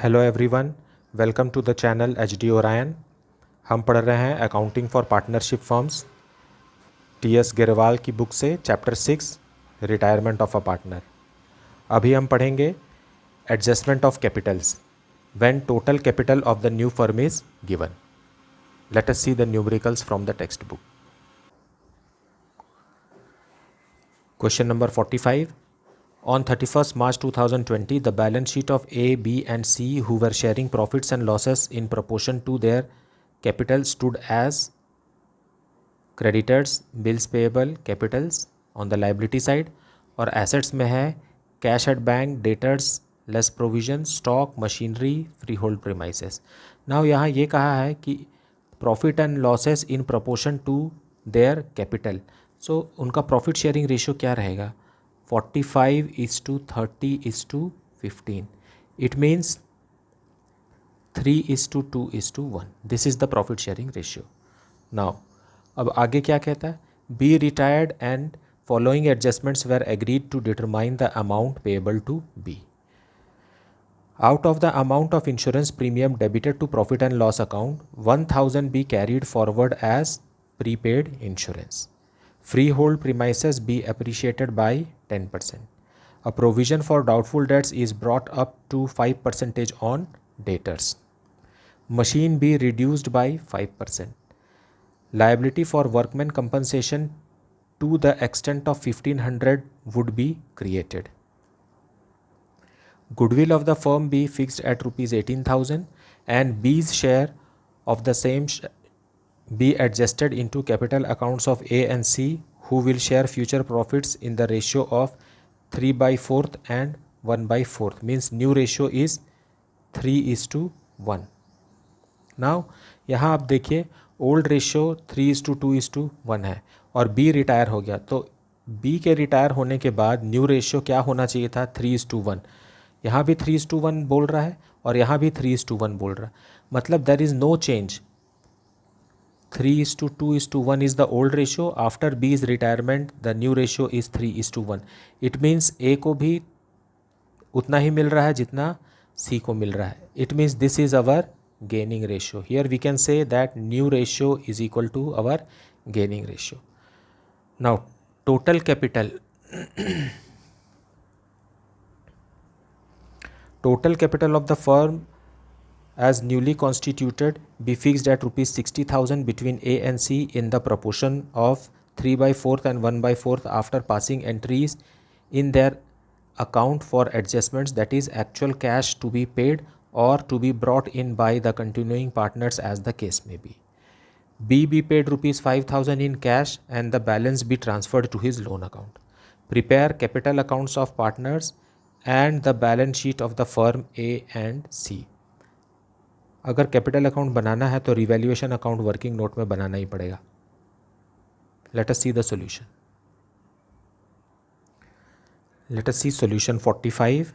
Hello everyone, welcome to the channel HD Orion. हम पढ़ रहे हैं accounting for partnership firms TS Grewal की बुक से chapter 6 retirement of a partner. अभी हम पढ़ेंगे adjustment of capitals when total capital of the new firm is given. Let us see the numericals from the text book. Question number 45। On 31st March 2020, the balance sheet of A, B, and C, who were sharing profits and losses in proportion to their capital, stood as creditors, bills payable, capitals on the liability side, और assets में है cash at bank, debtors, less provision, stock, machinery, freehold premises. Now यहाँ ये कहा है कि profit and losses in proportion to their capital. So उनका profit sharing ratio क्या रहेगा? 45:30:15. It means 3:2:1. This is the profit sharing ratio. Now, अब आगे क्या कहता है? Be retired and following adjustments were agreed to determine the amount payable to B. Out of the amount of insurance premium debited to profit and loss account, 1,000 be carried forward as prepaid insurance. Freehold premises be appreciated by 10%. A provision for doubtful debts is brought up to 5% on debtors. Machine be reduced by 5%. Liability for workmen compensation to the extent of 1,500 would be created. Goodwill of the firm be fixed at rupees 18,000 and B's share of the same be adjusted into capital accounts of A and C, who will share future profits in the ratio of 3/4 and 1/4. Means new ratio is 3:1. Now यहाँ आप देखिए old ratio 3:2:1 है और B retire हो गया, तो B के retire होने के बाद न्यू रेशियो क्या होना चाहिए था? 3:1. यहाँ भी 3:1 बोल रहा है और यहाँ भी 3:1 बोल रहा है, मतलब there is no change. 3:2:1 is the old ratio. After B's retirement, the new ratio is 3:1. It means A को भी उतना ही मिल रहा है जितना C को मिल रहा है. It means this is our gaining ratio. Here we can say that new ratio is equal to our gaining ratio. Now, total capital. Total capital of the firm as newly constituted be fixed at rupees 60,000 between A and C in the proportion of 3/4 and 1/4 after passing entries in their account for adjustments, that is actual cash to be paid or to be brought in by the continuing partners as the case may be. B be paid rupees 5,000 in cash and the balance be transferred to his loan account. Prepare capital accounts of partners and the balance sheet of the firm A and C. अगर capital account बनाना है तो revaluation account working note में बनाना ही पड़ेगा. Let us see the solution. Let us see solution 45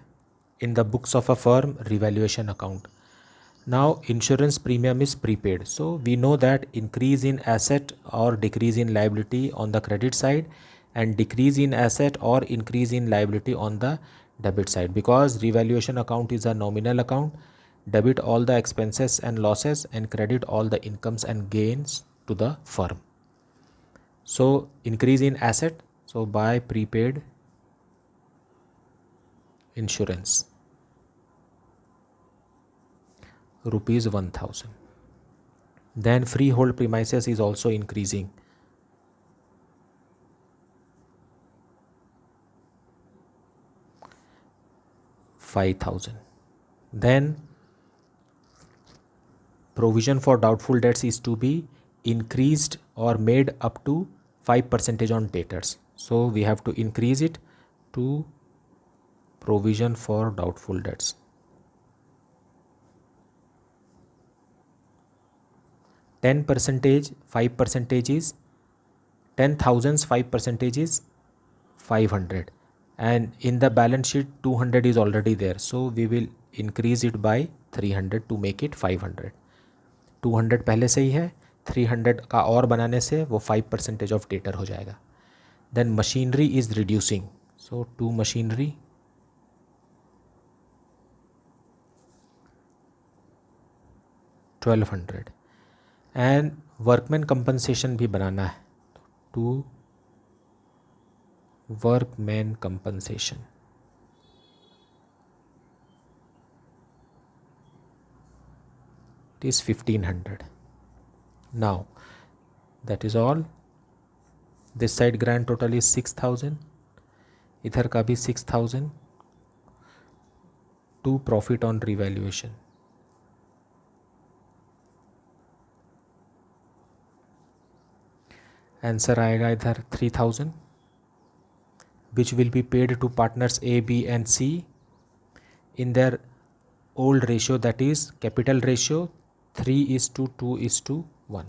in the books of a firm revaluation account. Now insurance premium is prepaid, so we know that increase in asset or decrease in liability on the credit side and decrease in asset or increase in liability on the debit side, because revaluation account is a nominal account. Debit all the expenses and losses and credit all the incomes and gains to the firm. So increase in asset, so buy prepaid insurance rupees 1,000. Then freehold premises is also increasing. $5,000. Then provision for doubtful debts is to be increased or made up to 5% on debtors. So we have to increase it to provision for doubtful debts. 10%, 5% is 10,000's 5% is 500, and in the balance sheet 200 is already there, so we will increase it by 300 to make it 500. 200 पहले से ही है, 300 का और बनाने से वो 5% of debtor हो जाएगा. Then machinery is reducing, so to machinery 1200 and workman compensation भी बनाना है to workman compensation it is 1500. Now that is all. This side grand total is 6000, इधर का भी 6000 to profit on revaluation. Answer आएगा इधर 3000 which will be paid to partners A, B and C in their old ratio, that is capital ratio 3:2:1.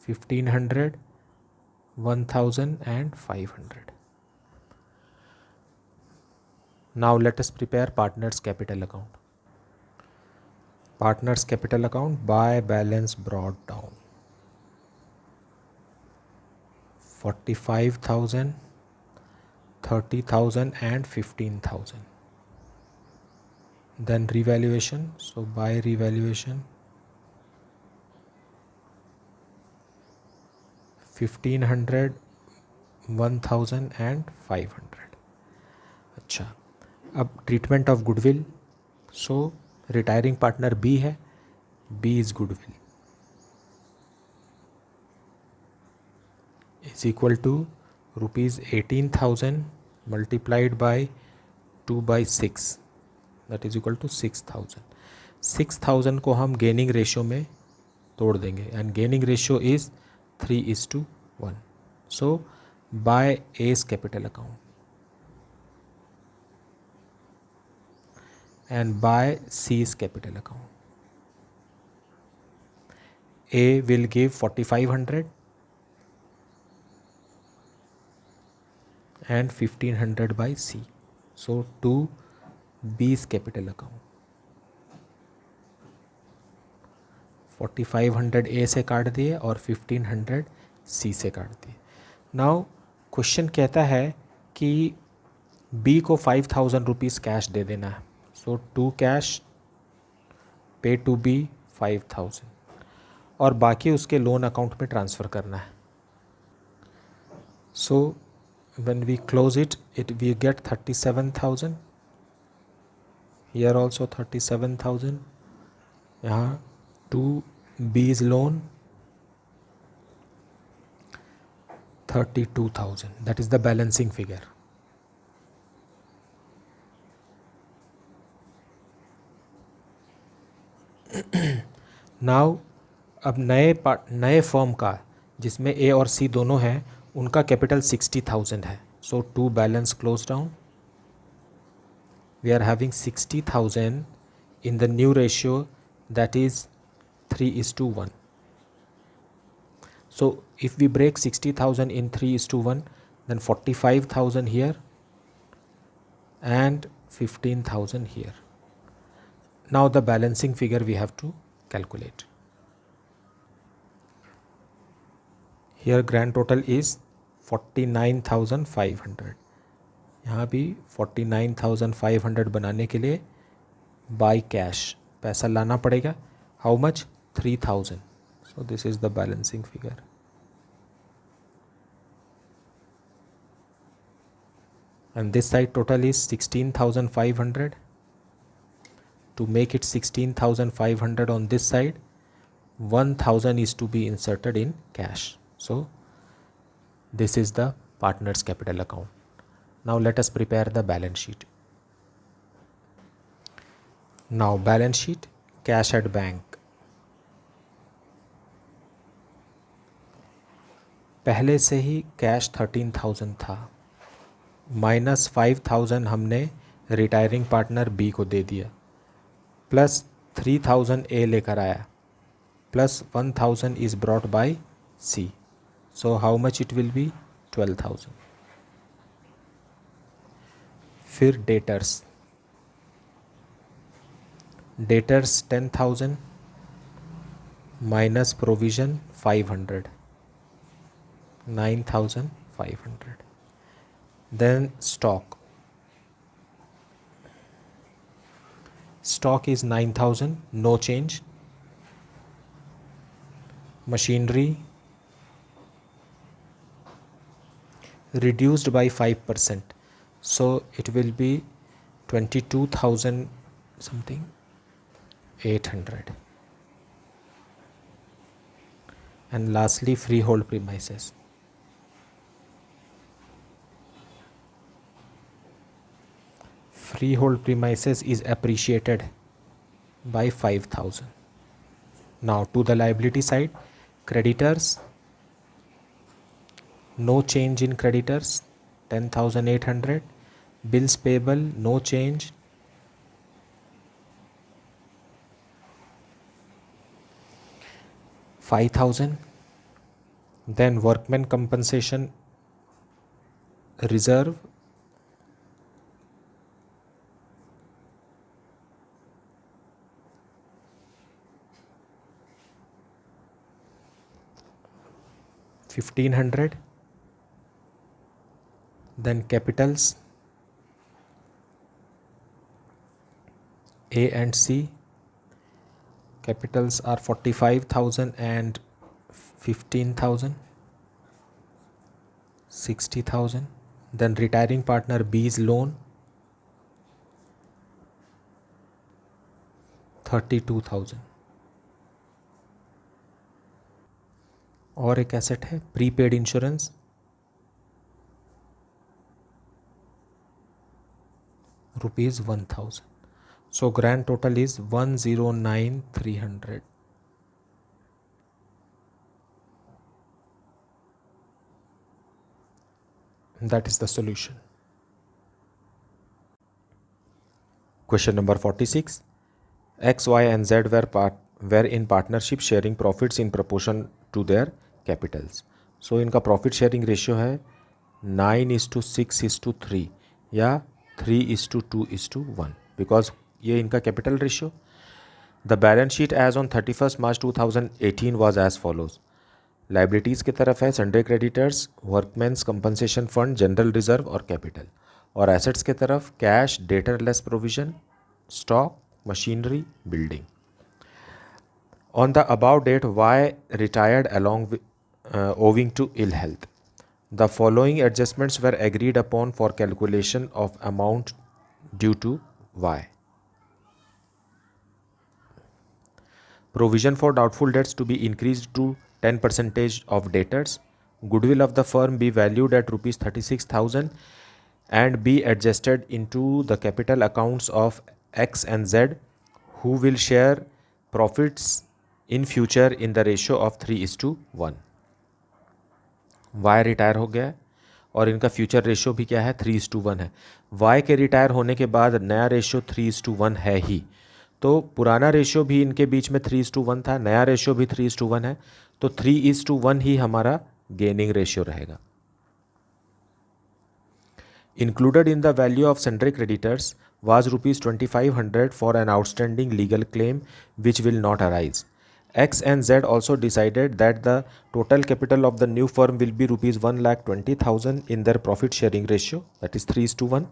1500, 1000 and 500. Now let us prepare partners capital account. Partners capital account by balance brought down. 45,000, 30,000 and 15,000. Then revaluation, so by revaluation 1500, 1000 and 500. अच्छा, अब treatment of goodwill. So retiring partner B है, B is goodwill is equal to rupees 18,000 multiplied by 2 by 6, that is equal to 6,000. 6,000 को हम gaining ratio में तोड़ देंगे and gaining ratio is 3:1. So by S capital account and by C's capital account. A will give 4,500 and 1,500 by C. So to B's capital account. 4,500 A से काट दिए और 1,500 C से काट दिए. नाउ क्वेश्चन कहता है कि B को 5,000 रुपीज़ कैश दे देना है. सो टू कैश पे टू बी 5,000 और बाकी उसके लोन अकाउंट में ट्रांसफ़र करना है. So when we close it we get 37,000. Here also 37,000. यहाँ to B's loan 32,000. That is the balancing figure. Now अब नए फर्म का जिसमें ए और सी दोनों हैं उनका कैपिटल 60,000 है. So to balance close down we are having 60,000 in the new ratio that is 3:1. So if we break 60,000 in 3:1 then 45,000 here and 15,000 here. Now the balancing figure we have to calculate. Here grand total is 49,500. यहाँ भी 49,500 बनाने के लिए by cash पैसा लाना पड़ेगा. How much? 3,000. So this is the balancing figure. And this side total is 16,500. To make it 16,500 on this side, 1,000 is to be inserted in cash. So this is the partner's capital account. Now let us prepare the balance sheet. Now balance sheet, cash at bank. पहले से ही cash 13,000 था, minus 5,000 हमने retiring partner B को दे दिया, plus 3,000 A लेकर आया, plus 1,000 is brought by C. So how much it will be? 12,000. फिर debtors 10,000 minus provision 500, 9,500. Then stock stock is 9,000, no change. Machinery reduced by 5%, so it will be 22,000 something 800. And lastly, freehold premises. Freehold premises is appreciated by 5,000. Now to the liability side, creditors, no change in creditors, 10,800. Bills payable, no change, 5,000. Then workmen compensation reserve, $1,500. Then capitals A and C. Capitals are 45,000 and 15,000, 60,000. Then retiring partner B's loan 32,000. और एक asset है prepaid insurance, ₹1,000. So grand total is 109,300. That is the solution. Question number 46. X, Y and Z were in partnership sharing profits in proportion to their capitals. So इनका profit sharing ratio है 9:6:3 या 3:2:1 because ये इनका capital ratio. The balance sheet as on 31st March 2018 was as follows. Liabilities की तरफ है sundry creditors, workmen's compensation fund, general reserve और capital. और assets की तरफ cash, debtor less provision, stock, machinery, building. On the above date, Y retired owing to ill health. The following adjustments were agreed upon for calculation of amount due to Y. Provision for doubtful debts to be increased to 10% of debtors. Goodwill of the firm be valued at ₹36,000 and be adjusted into the capital accounts of X and Z, who will share profits in future in the ratio of 3:1. Y retire हो गया और इनका future ratio भी क्या है 3:1 है. Y के retire होने के बाद नया रेशियो 3:1 है ही, तो पुराना रेशियो भी इनके बीच में 3:1 था, नया रेशियो भी 3:1 है, तो 3:1 ही हमारा गेनिंग रेशियो रहेगा. Included in the value of sundry creditors was ₹2,500 for an outstanding legal claim which will not arise. X and Z also decided that the total capital of the new firm will be ₹1,20,000 in their profit sharing ratio, that is 3:1.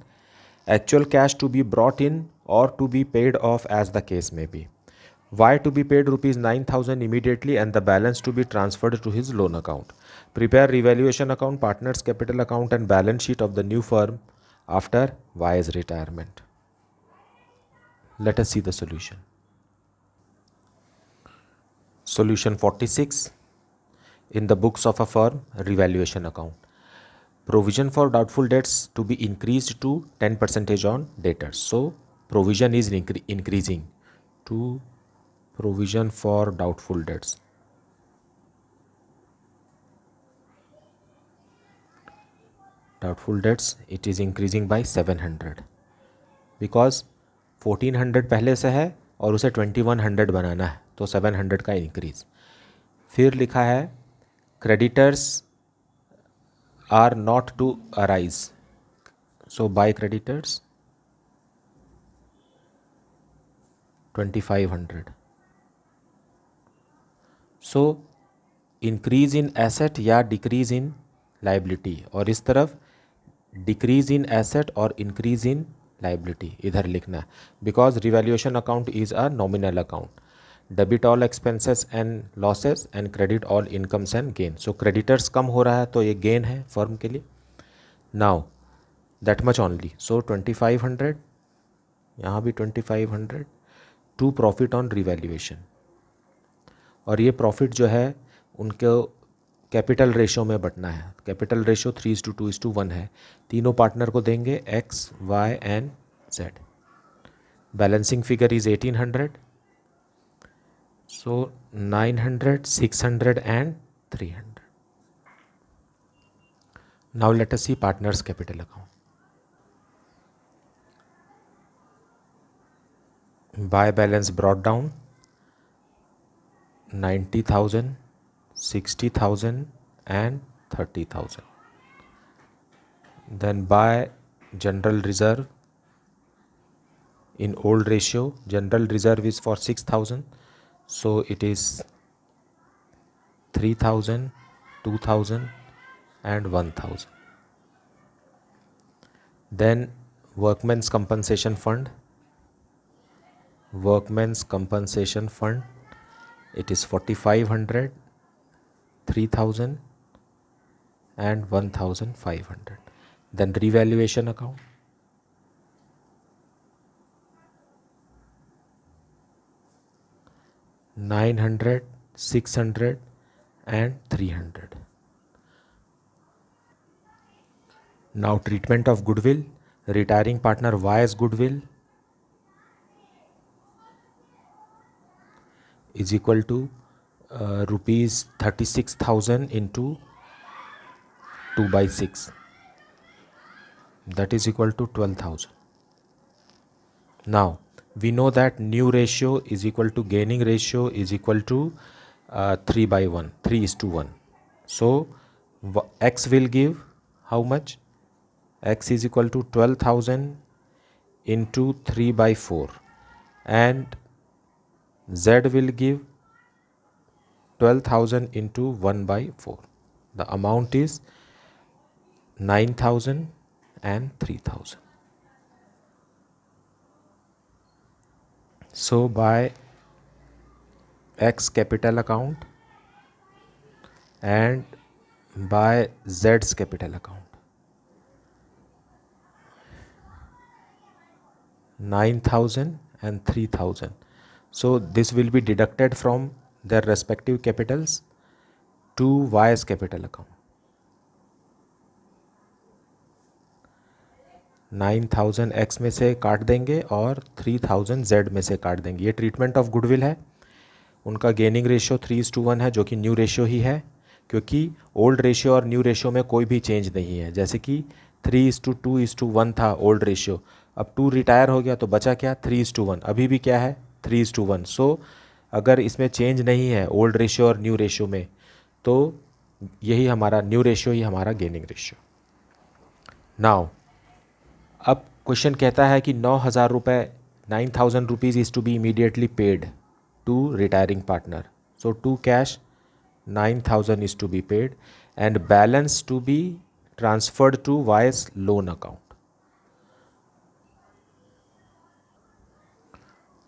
Actual cash to be brought in or to be paid off as the case may be. Y to be paid ₹9,000 immediately and the balance to be transferred to his loan account. Prepare revaluation account, partners capital account and balance sheet of the new firm after Y's retirement. Let us see the solution. Solution 46. In the books of a firm, revaluation account. Provision for doubtful debts to be increased to 10% on debtors. So provision is increasing to provision for doubtful debts. Doubtful debts, it is increasing by 700 because 1400 पहले से है और उसे 2100 बनाना है, तो 700 का increase. फिर लिखा है creditors are not to arise, so by creditors 2500. So increase in asset या डिक्रीज इन लाइबिलिटी, और इस तरफ डिक्रीज इन एसेट और इंक्रीज इन लाइबिलिटी इधर लिखना है, because revaluation account is a nominal account. Debit all expenses and losses and credit all incomes and gain. So creditors कम हो रहा है तो ये गेन है फर्म के लिए. Now that much only. So 2500, यहाँ भी 2500 टू प्रॉफिट ऑन रिवैल्यूएशन. और ये प्रॉफिट जो है उनको कैपिटल रेशो में बंटना है. कैपिटल रेशो 3:2:1 है. तीनों पार्टनर को देंगे X, Y and Z. Balancing figure is 1800. So 900, 600 and 300. Now let us see partners capital account. By balance brought down 90,000, 60,000 and 30,000. Then buy general reserve in old ratio. General reserve is for 6,000, so it is 3,000, 2,000 and 1,000. Then workmen's compensation fund. Workmen's compensation fund, it is 4,500, 3,000 and 1,500. Then revaluation account. $900, $600 and $300. Now treatment of goodwill. Retiring partner Y's goodwill is equal to rupees 36,000 into 2/6. That is equal to 12,000. Now we know that new ratio is equal to gaining ratio is equal to 3/1, 3:1. So X will give how much? X is equal to 12,000 into 3/4 and Z will give 12,000 into 1/4. The amount is 9,000 and 3,000. So by X capital account and by Z's capital account, 9,000 and 3,000. So this will be deducted from their respective capitals to Y's capital account. 9,000 X में से काट देंगे और 3,000 Z में से काट देंगे. ये ट्रीटमेंट ऑफ गुडविल है. उनका गेनिंग रेशियो 3:1 है जो कि न्यू रेशियो ही है, क्योंकि ओल्ड रेशियो और न्यू रेशियो में कोई भी चेंज नहीं है. जैसे कि 3:2:1 था ओल्ड रेशियो, अब 2 रिटायर हो गया तो बचा क्या? 3:1. अभी भी क्या है? 3:1. सो अगर इसमें चेंज नहीं है ओल्ड रेशियो और न्यू रेशियो में, तो यही हमारा न्यू रेशियो ही हमारा गेनिंग रेशियो. नाउ अब क्वेश्चन कहता है कि 9,000 रुपये, 9,000 rupees is to be immediately paid to retiring partner. So to cash 9,000 is to be paid and balance to be transferred to Y's loan account.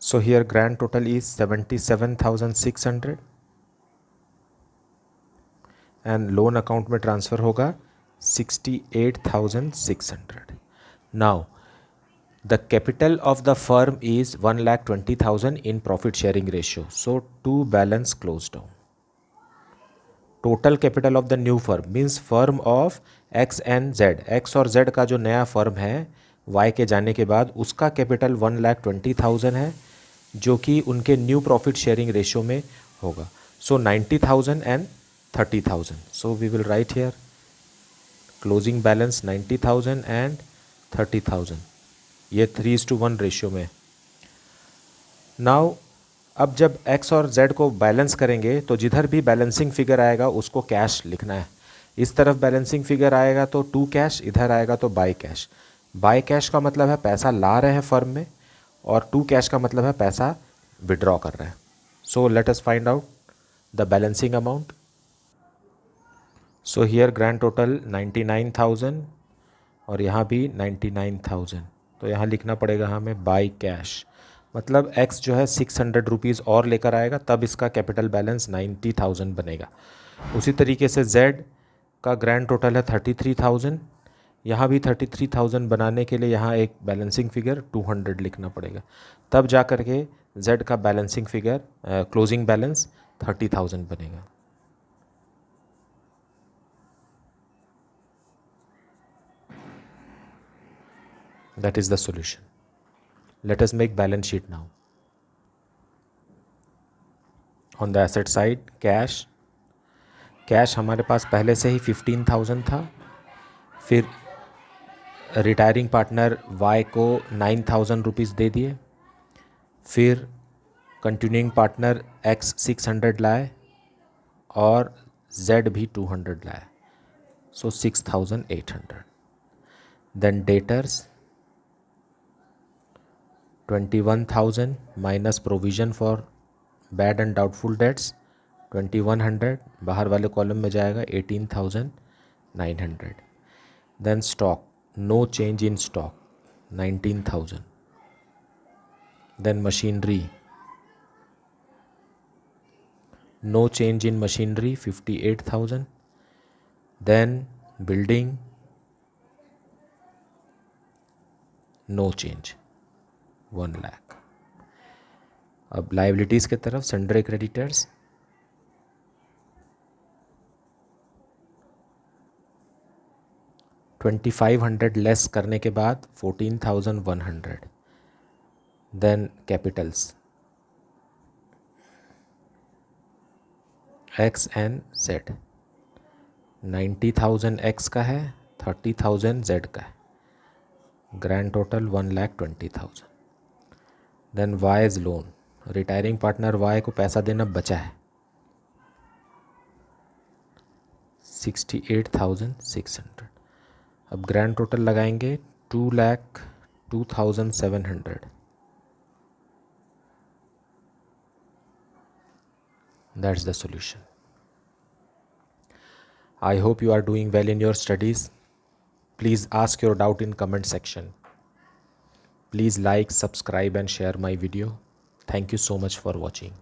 So here grand total is 77,600 and loan account में transfer होगा 68,600. Now the capital of the firm is 1,20,000 in profit sharing ratio. So to balance close down. Total capital of the new firm means firm of X and Z. X और Z का जो नया firm है Y के जाने के बाद उसका कैपिटल 1,20,000 है जो कि उनके न्यू प्रॉफिट शेयरिंग रेशियो में होगा. So 90,000 and 30,000. So we will write here closing balance 90,000 and 30,000. ये 3:1 रेशियो में. नाउ अब जब X और Z को बैलेंस करेंगे तो जिधर भी बैलेंसिंग फिगर आएगा उसको कैश लिखना है. इस तरफ बैलेंसिंग फिगर आएगा तो टू कैश, इधर आएगा तो बाय कैश. बाय कैश का मतलब है पैसा ला रहे हैं फर्म में और टू कैश का मतलब है पैसा विड्रॉ कर रहे हैं. So let us find out the balancing amount. So here grand total 99,000 और यहाँ भी 99,000. तो यहाँ लिखना पड़ेगा हमें बाई कैश, मतलब x जो है 600 रुपीज़ और लेकर आएगा, तब इसका कैपिटल बैलेंस 90,000 बनेगा। उसी तरीके से z का ग्रैंड टोटल है 33,000, यहाँ भी 33,000 बनाने के लिए यहाँ एक बैलेंसिंग फिगर 200 लिखना पड़ेगा, तब जा कर के z का बैलेंसिंग फिगर क्लोजिंग बैलेंस 30,000 बनेगा। That is the solution. Let us make balance sheet now. On the asset side, cash हमारे पास पहले से ही 15,000 था, फिर रिटायरिंग पार्टनर Y को 9,000 रुपीज़ दे दिए, फिर कंटिन्यूइंग पार्टनर X 600 लाए और Z भी 200 लाए, so 6,800। Then debtors 21,000 minus provision for bad and doubtful debts 2100, बाहर वाले कॉलम में जाएगा 18,900। Then stock, no change in stock 19,000। Then machinery, no change in machinery 58,000। Then building, no change 1 lakh. अब लाइबिलिटीज़ की तरफ सन्ड्री क्रेडिटर्स, $2,500 लेस करने के बाद 14,100। Then capitals X and Z, 90,000 X का है, 30,000 जेड का है, grand total 1,20,000। Then Y's loan, retiring partner Y को पैसा देना बचा है 68,600। अब ग्रैंड टोटल लगाएंगे 2,02,700। That's the solution. I hope you are doing well in your studies. Please ask your doubt in comment section. Please like, subscribe and share my video. Thank you so much for watching.